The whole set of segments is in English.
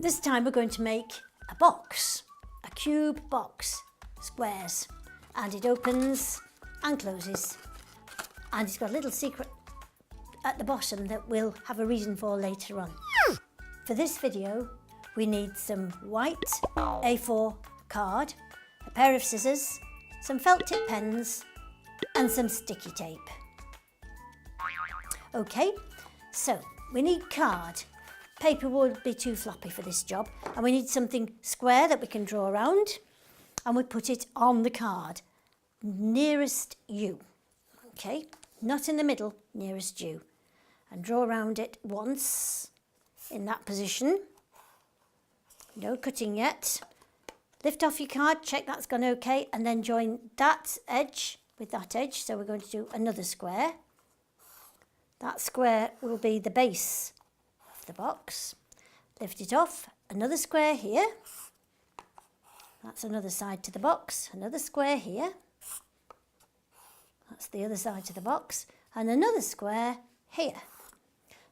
This time we're going to make a box, a cube box, squares, and it opens and closes, and it's got a little secret at the bottom that we'll have a reason for later on. For this video we need some white A4 card, a pair of scissors, some felt tip pens and some sticky tape. Okay, so we need card. Paper would be too floppy for this job, and we need something square that we can draw around, and we put it on the card nearest you. Okay, not in the middle, nearest you, and draw around it once in that position. No cutting yet. Lift off your card, check that's gone okay, and then join that edge with that edge. So we're going to do another square. That square will be the base of the box. Lift it off, another square here. That's another side to the box, another square here. That's the other side to the box, and another square here.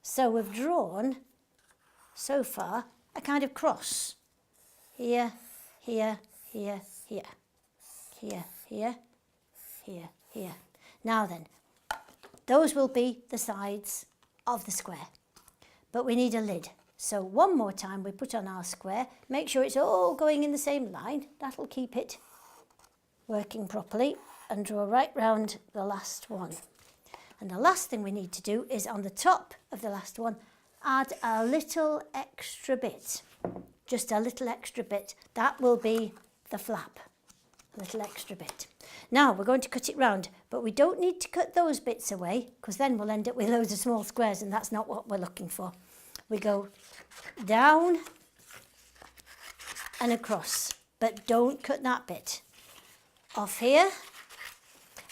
So we've drawn, so far, a kind of cross. Here, here, here, here. Here, here, here, here. Now then, those will be the sides of the square. But we need a lid. So one more time we put on our square, make sure it's all going in the same line. That'll keep it working properly, and draw right round the last one. And the last thing we need to do is on the top of the last one, add a little extra bit. Just a little extra bit. That will be the flap. A little extra bit. Now we're going to cut it round, but we don't need to cut those bits away, because then we'll end up with loads of small squares, and that's not what we're looking for. We go down and across, but don't cut that bit off here.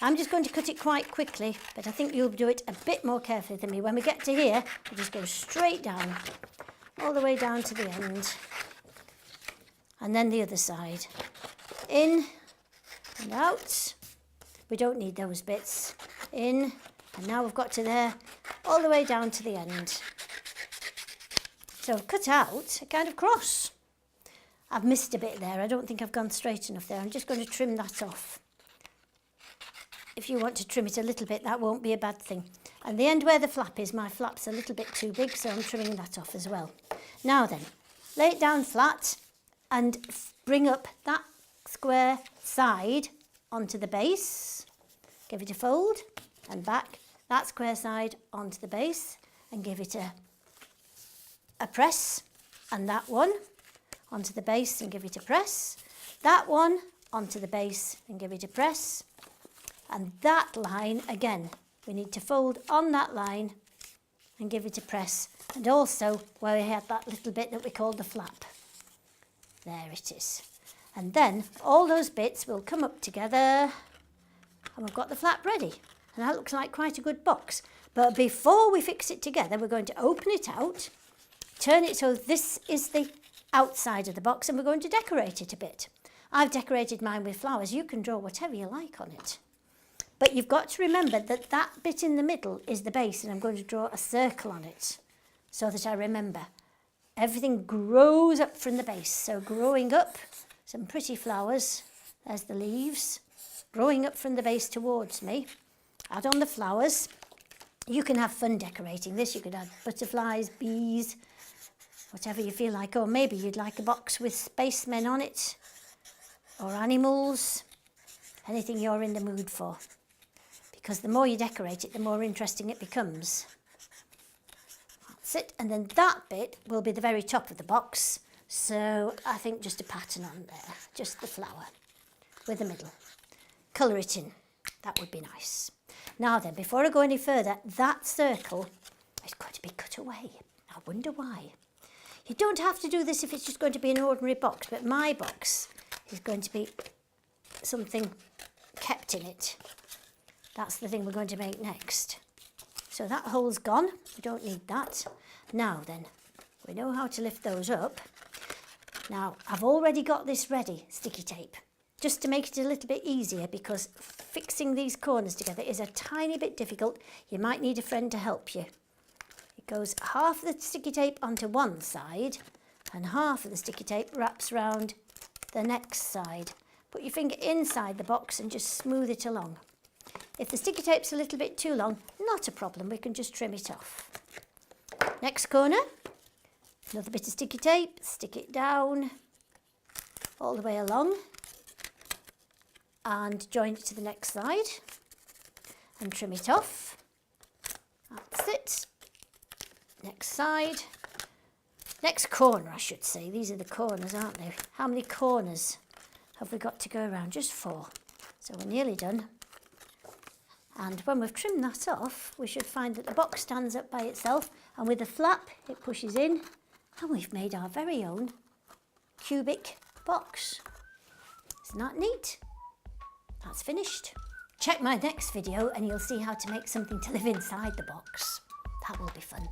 I'm just going to cut it quite quickly, but I think you'll do it a bit more carefully than me. When we get to here, we just go straight down, all the way down to the end, and then the other side. In and out. We don't need those bits. In, and now we've got to there, all the way down to the end. So I've cut out a kind of cross. I've missed a bit there. I don't think I've gone straight enough there. I'm just going to trim that off. If you want to trim it a little bit, that won't be a bad thing. And the end where the flap is, my flap's a little bit too big, so I'm trimming that off as well. Now then, lay it down flat and bring up that square side onto the base. Give it a fold and back that square side onto the base and give it a press, and that one onto the base and give it a press. That one onto the base and give it a press. And that line, again, we need to fold on that line and give it a press. And also where we had that little bit that we called the flap. There it is. And then all those bits will come up together, and we've got the flap ready. And that looks like quite a good box. But before we fix it together, we're going to open it out, turn it so this is the outside of the box, and we're going to decorate it a bit. I've decorated mine with flowers. You can draw whatever you like on it. But you've got to remember that that bit in the middle is the base, and I'm going to draw a circle on it so that I remember. Everything grows up from the base. So growing up, some pretty flowers. There's the leaves. Growing up from the base towards me. Add on the flowers. You can have fun decorating this. You could add butterflies, bees, whatever you feel like. Or maybe you'd like a box with spacemen on it. Or animals. Anything you're in the mood for. Because the more you decorate it, the more interesting it becomes. That's it. And then that bit will be the very top of the box. So I think just a pattern on there. Just the flower with the middle. Colour it in. That would be nice. Now then, before I go any further, that circle is going to be cut away. I wonder why. You don't have to do this if it's just going to be an ordinary box, but my box is going to be something kept in it. That's the thing we're going to make next. So that hole's gone. We don't need that. Now then, we know how to lift those up. Now, I've already got this ready, sticky tape, just to make it a little bit easier, because fixing these corners together is a tiny bit difficult. You might need a friend to help you. It goes half the sticky tape onto one side and half of the sticky tape wraps around the next side. Put your finger inside the box and just smooth it along. If the sticky tape's a little bit too long, not a problem, we can just trim it off. Next corner, another bit of sticky tape, stick it down all the way along and join it to the next side and trim it off. That's it. Next side. Next corner, I should say. These are the corners, aren't they? How many corners have we got to go around? Just 4. So we're nearly done. And when we've trimmed that off, we should find that the box stands up by itself, and with the flap, it pushes in, and we've made our very own cubic box. Isn't that neat? That's finished. Check my next video and you'll see how to make something to live inside the box. That will be fun.